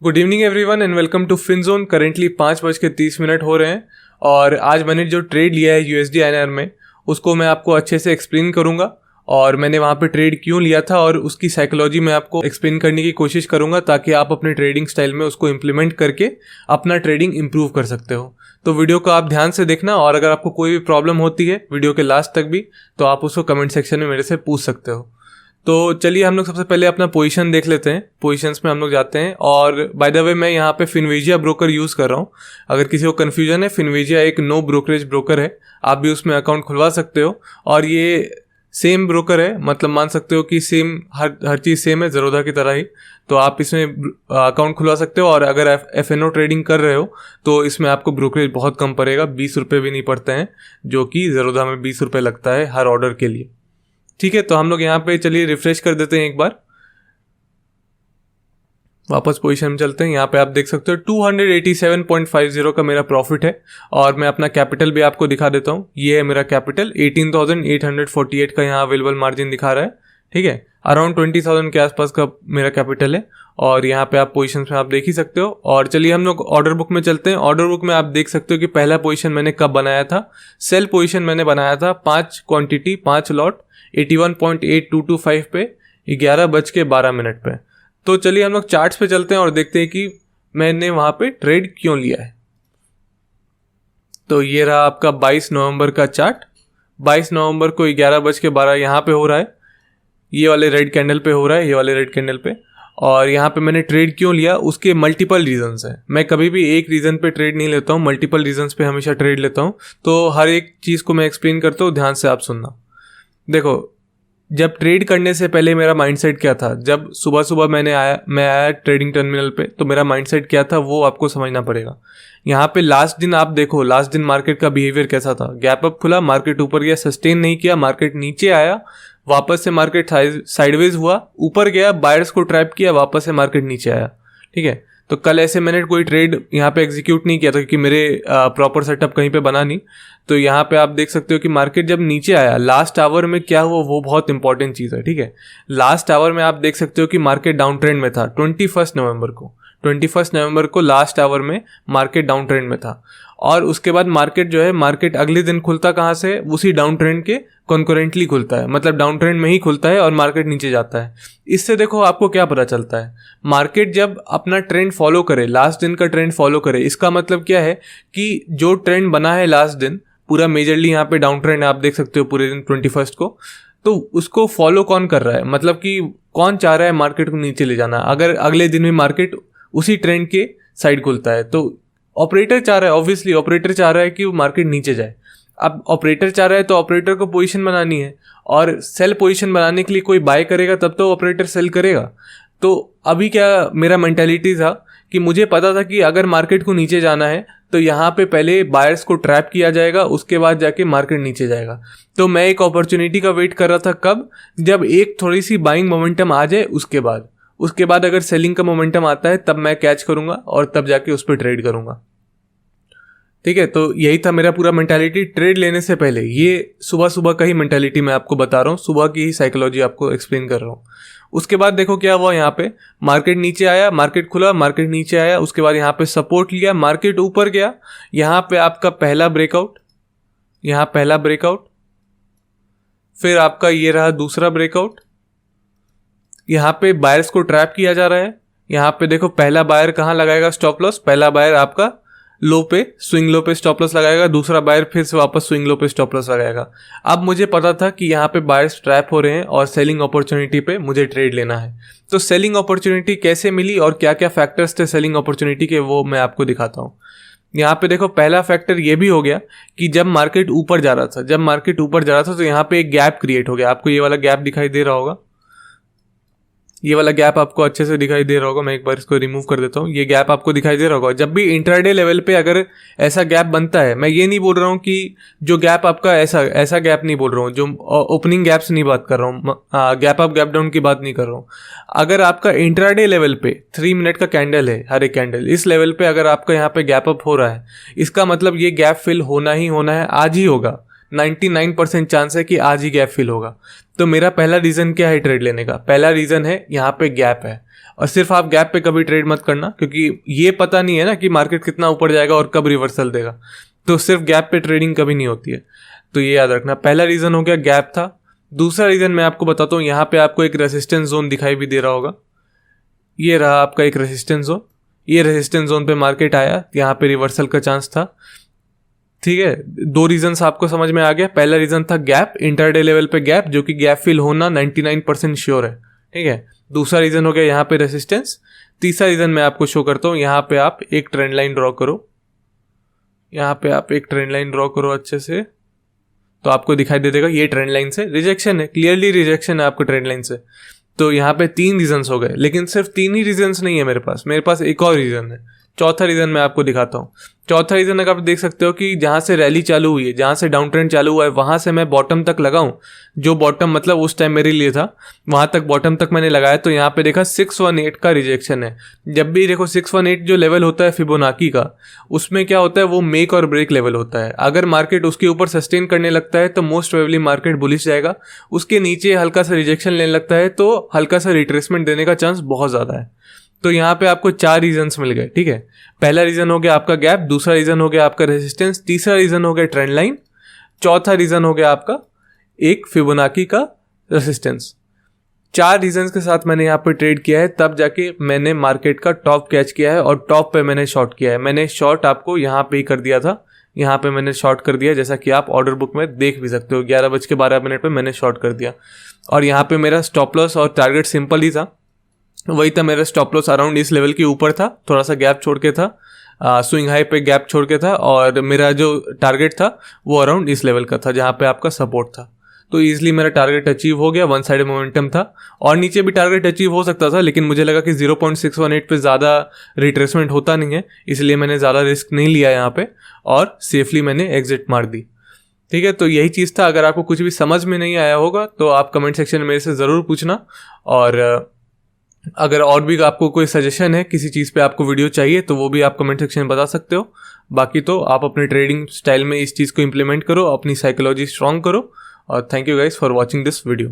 Good evening everyone and welcome to Finzone. Currently 5:30 हो रहे हैं और आज मैंने जो ट्रेड लिया है यूएसडी आईएनआर में उसको मैं आपको अच्छे से एक्सप्लेन करूंगा और मैंने वहाँ पे ट्रेड क्यों लिया था और उसकी साइकोलॉजी मैं आपको एक्सप्लेन करने की कोशिश करूंगा ताकि आप अपने ट्रेडिंग स्टाइल में उसको इम्प्लीमेंट करके अपना ट्रेडिंग इंप्रूव कर सकते हो। तो वीडियो को आप ध्यान से देखना और अगर आपको कोई भी प्रॉब्लम होती है वीडियो के लास्ट तक भी तो आप उसको कमेंट सेक्शन में मेरे से पूछ सकते हो। तो चलिए हम लोग सबसे पहले अपना पोजीशन देख लेते हैं। पोजीशंस में हम लोग जाते हैं और बाय द वे मैं यहाँ पे फिनविजिया ब्रोकर यूज़ कर रहा हूँ। अगर किसी को कन्फ्यूजन है, फिनविजिया एक नो ब्रोकरेज ब्रोकर है, आप भी उसमें अकाउंट खुलवा सकते हो और ये सेम ब्रोकर है, मतलब मान सकते हो कि सेम हर चीज़ सेम है ज़ेरोधा की तरह ही। तो आप इसमें अकाउंट खुलवा सकते हो और अगर एफएनओ ट्रेडिंग कर रहे हो तो इसमें आपको ब्रोकरेज बहुत कम पड़ेगा, 20 रुपये भी नहीं पड़ते हैं, जो कि ज़ेरोधा में 20 रुपये लगता है हर ऑर्डर के लिए। ठीक है, तो हम लोग यहाँ पे चलिए रिफ्रेश कर देते हैं, एक बार वापस पोजीशन में चलते हैं। यहाँ पे आप देख सकते हो 287.50 का मेरा प्रॉफिट है और मैं अपना कैपिटल भी आपको दिखा देता हूँ। ये है मेरा कैपिटल, 18,848 का यहाँ अवेलेबल मार्जिन दिखा रहा है। ठीक है, अराउंड 20,000 के आसपास का मेरा कैपिटल है और यहाँ पे आप पोजीशन में आप देख ही सकते हो। और चलिए हम लोग ऑर्डर बुक में चलते हैं। ऑर्डर बुक में आप देख सकते हो कि पहला पोजीशन मैंने कब बनाया था। सेल पोजीशन मैंने बनाया था 5 क्वांटिटी 5 लॉट 81.8225 पे 11:12 पे। तो चलिए हम लोग चार्ट्स पे चलते हैं और देखते हैं कि मैंने वहाँ पे ट्रेड क्यों लिया है। तो ये रहा आपका 22 नवंबर का चार्ट। 22 नवंबर को 11:12 यहाँ पे हो रहा है, ये वाले रेड कैंडल पे हो रहा है, ये वाले रेड कैंडल पे। और यहाँ पे मैंने ट्रेड क्यों लिया, उसके मल्टीपल रीजंस हैं। मैं कभी भी एक रीज़न पे ट्रेड नहीं लेता हूँ, मल्टीपल रीजंस पे हमेशा ट्रेड लेता हूँ। तो हर एक चीज़ को मैं एक्सप्लेन करता हूँ, ध्यान से आप सुनना। देखो, जब ट्रेड करने से पहले मेरा माइंडसेट क्या था, जब सुबह सुबह मैं आया ट्रेडिंग टर्मिनल पे, तो मेरा माइंडसेट क्या था वो आपको समझना पड़ेगा। यहाँ पे लास्ट दिन आप देखो, लास्ट दिन मार्केट का बिहेवियर कैसा था। गैप अप खुला, मार्केट ऊपर गया, सस्टेन नहीं किया, मार्केट नीचे आया, वापस से मार्केट साइडवेज हुआ, ऊपर गया, बायर्स को ट्रैप किया, वापस से मार्केट नीचे आया। ठीक है, तो कल ऐसे मैंने कोई ट्रेड यहाँ पे एग्जीक्यूट नहीं किया था क्योंकि मेरे प्रॉपर सेटअप कहीं पे बना नहीं। तो यहाँ पे आप देख सकते हो कि मार्केट जब नीचे आया, लास्ट आवर में क्या हुआ वो बहुत इंपॉर्टेंट चीज़ है। ठीक है, लास्ट आवर में आप देख सकते हो कि मार्केट डाउन ट्रेंड में था। 21 नवंबर को लास्ट आवर में मार्केट डाउन ट्रेंड में था और उसके बाद मार्केट जो है, मार्केट अगले दिन खुलता कहाँ से, उसी डाउन ट्रेंड के कॉन्करेंटली खुलता है, मतलब डाउन ट्रेंड में ही खुलता है और मार्केट नीचे जाता है। इससे देखो आपको क्या पता चलता है, मार्केट जब अपना ट्रेंड फॉलो करे, लास्ट दिन का ट्रेंड फॉलो करे, इसका मतलब क्या है कि जो ट्रेंड बना है लास्ट दिन पूरा मेजरली, यहाँ पे डाउन ट्रेंड आप देख सकते हो पूरे दिन 21 को, तो उसको फॉलो कौन कर रहा है, मतलब कि कौन चाह रहा है मार्केट को नीचे ले जाना। अगर अगले दिन में मार्केट उसी ट्रेंड के साइड खुलता है तो ऑपरेटर चाह रहा है, ऑब्वियसली ऑपरेटर चाह रहा है कि वो मार्केट नीचे जाए। अब ऑपरेटर चाह रहा है तो ऑपरेटर को पोजीशन बनानी है और सेल पोजीशन बनाने के लिए कोई बाय करेगा तब तो ऑपरेटर सेल करेगा। तो अभी क्या मेरा मेंटालिटी था कि मुझे पता था कि अगर मार्केट को नीचे जाना है तो यहाँ पे पहले बायर्स को ट्रैप किया जाएगा, उसके बाद जाके मार्केट नीचे जाएगा। तो मैं एक अपॉर्चुनिटी का वेट कर रहा था, कब, जब एक थोड़ी सी बाइंग मोमेंटम आ जाए, उसके बाद अगर सेलिंग का मोमेंटम आता है तब मैं कैच करूंगा और तब जाके उस पर ट्रेड करूंगा। ठीक है, तो यही था मेरा पूरा मेंटालिटी ट्रेड लेने से पहले। ये सुबह सुबह का ही मेंटालिटी मैं आपको बता रहा हूँ, सुबह की ही साइकोलॉजी आपको एक्सप्लेन कर रहा हूँ। उसके बाद देखो क्या हुआ, यहाँ पे मार्केट नीचे आया, मार्केट खुला, मार्केट नीचे आया, उसके बाद यहाँ पे सपोर्ट लिया, मार्केट ऊपर गया, यहाँ पे आपका पहला ब्रेकआउट, फिर आपका ये रहा दूसरा ब्रेकआउट। यहाँ पे बायर्स को ट्रैप किया जा रहा है। यहाँ पे देखो पहला बायर कहाँ लगाएगा स्टॉप लॉस, पहला बायर आपका लो पे, स्विंग लो पे स्टॉप लॉस लगाएगा, दूसरा बायर फिर से वापस स्विंग लो पे स्टॉप लॉस लगाएगा। अब मुझे पता था कि यहाँ पे बायर्स ट्रैप हो रहे हैं और सेलिंग अपॉर्चुनिटी पे मुझे ट्रेड लेना है। तो सेलिंग अपॉर्चुनिटी कैसे मिली और क्या क्या फैक्टर्स थे सेलिंग अपॉर्चुनिटी के, वो मैं आपको दिखाता हूँ। यहाँ पे देखो पहला फैक्टर ये भी हो गया कि जब मार्केट ऊपर जा रहा था तो यहाँ पे एक गैप क्रिएट हो गया। आपको ये वाला गैप दिखाई दे रहा होगा, ये वाला गैप आपको अच्छे से दिखाई दे रहा होगा। मैं एक बार इसको रिमूव कर देता हूँ। ये गैप आपको दिखाई दे रहा होगा। जब भी इंट्राडे लेवल पे अगर ऐसा गैप बनता है, मैं ये नहीं बोल रहा हूँ कि जो गैप आपका ऐसा गैप नहीं बोल रहा हूँ, जो ओपनिंग गैप्स नहीं बात कर रहा हूँ, गैप अप गैप डाउन की बात नहीं कर रहा हूँ। अगर आपका इंट्राडे लेवल पे 3 मिनट का कैंडल है, हर एक कैंडल, इस लेवल पे अगर आपका यहाँ पे गैप अप हो रहा है, इसका मतलब ये गैप फिल होना ही होना है, आज ही होगा। 99% चांस है कि आज ही गैप फिल होगा। तो मेरा पहला रीज़न क्या है ट्रेड लेने का? पहला रीज़न है यहाँ पे गैप है, और सिर्फ आप गैप पे कभी ट्रेड मत करना, क्योंकि ये पता नहीं है ना कि मार्केट कितना ऊपर जाएगा और कब रिवर्सल देगा। तो सिर्फ गैप पे ट्रेडिंग कभी नहीं होती है, तो ये याद रखना। पहला रीज़न हो गया गैप था। दूसरा रीज़न मैं आपको बताता हूँ, यहाँ पे आपको एक रेसिस्टेंस जोन दिखाई भी दे रहा होगा, ये रहा आपका एक रेसिस्टेंस जोन। ये रेसिस्टेंस जोन पे मार्केट आया, यहाँ पे रिवर्सल का चांस था। ठीक है, दो रीजंस आपको समझ में आ गया। पहला रीजन था गैप, इंटरडे लेवल पे गैप, जो कि गैप फिल होना 99% श्योर है। ठीक है, दूसरा रीजन हो गया यहाँ पे रेसिस्टेंस। तीसरा रीजन मैं आपको शो करता हूँ, यहाँ पे आप एक ट्रेंड लाइन ड्रॉ करो, यहाँ पे आप एक ट्रेंड लाइन ड्रॉ करो अच्छे से, तो आपको दिखाई दे देगा ये ट्रेंड लाइन से रिजेक्शन है, क्लियरली रिजेक्शन है आपको ट्रेंड लाइन से। तो यहाँ पे 3 रीजंस हो गए, लेकिन सिर्फ 3 ही रीजंस नहीं है मेरे पास एक और रीजन है। चौथा रीजन मैं आपको दिखाता हूँ। चौथा रीजन अगर आप देख सकते हो कि जहाँ से रैली चालू हुई है, जहाँ से डाउन ट्रेंड चालू हुआ है, वहाँ से मैं बॉटम तक लगाऊं, जो बॉटम मतलब उस टाइम मेरे लिए था, वहाँ तक बॉटम तक मैंने लगाया, तो यहाँ पे देखा 618 का रिजेक्शन है। जब भी देखो 618 जो लेवल होता है फिबोनाकी का, उसमें क्या होता है, वो मेक और ब्रेक लेवल होता है। अगर मार्केट उसके ऊपर सस्टेन करने लगता है तो मोस्ट प्रोबेबली मार्केट बुलिश जाएगा, उसके नीचे हल्का सा रिजेक्शन लेने लगता है तो हल्का सा रिट्रेसमेंट देने का चांस बहुत ज़्यादा है। तो यहाँ पे आपको 4 रीजंस मिल गए। ठीक है, पहला रीजन हो गया आपका गैप, दूसरा रीजन हो गया आपका रेजिस्टेंस, तीसरा रीजन हो गया ट्रेंड लाइन, चौथा रीजन हो गया आपका एक फिबोनाकी का रेजिस्टेंस। 4 रीजंस के साथ मैंने यहाँ पे ट्रेड किया है, तब जाके मैंने मार्केट का टॉप कैच किया है और टॉप पे मैंने शॉर्ट किया है। मैंने शॉर्ट आपको यहाँ पे ही कर दिया था, यहाँ पे मैंने शॉर्ट कर दिया, जैसा कि आप ऑर्डर बुक में देख भी सकते हो। 11:12 पे मैंने शॉर्ट कर दिया, और यहाँ पे मेरा स्टॉप लॉस और टारगेट सिंपल ही था, वही था। मेरा स्टॉप लॉस अराउंड इस लेवल के ऊपर था, थोड़ा सा गैप छोड़ के था, स्विंग हाई पे गैप छोड़ के था, और मेरा जो टारगेट था वो अराउंड इस लेवल का था जहाँ पे आपका सपोर्ट था। तो ईजिली मेरा टारगेट अचीव हो गया, वन साइड मोमेंटम था, और नीचे भी टारगेट अचीव हो सकता था, लेकिन मुझे लगा कि 0.618 पे ज़्यादा रिट्रेसमेंट होता नहीं है, इसलिए मैंने ज़्यादा रिस्क नहीं लिया यहाँ पे, और सेफली मैंने एग्जिट मार दी। ठीक है, तो यही चीज़ था। अगर आपको कुछ भी समझ में नहीं आया होगा तो आप कमेंट सेक्शन में मेरे से ज़रूर पूछना, और अगर और भी आपको कोई सजेशन है, किसी चीज़ पे आपको वीडियो चाहिए, तो वो भी आप कमेंट सेक्शन में बता सकते हो। बाकी तो आप अपने ट्रेडिंग स्टाइल में इस चीज़ को इम्प्लीमेंट करो, अपनी साइकोलॉजी स्ट्रॉन्ग करो, और thank you guys for watching this video.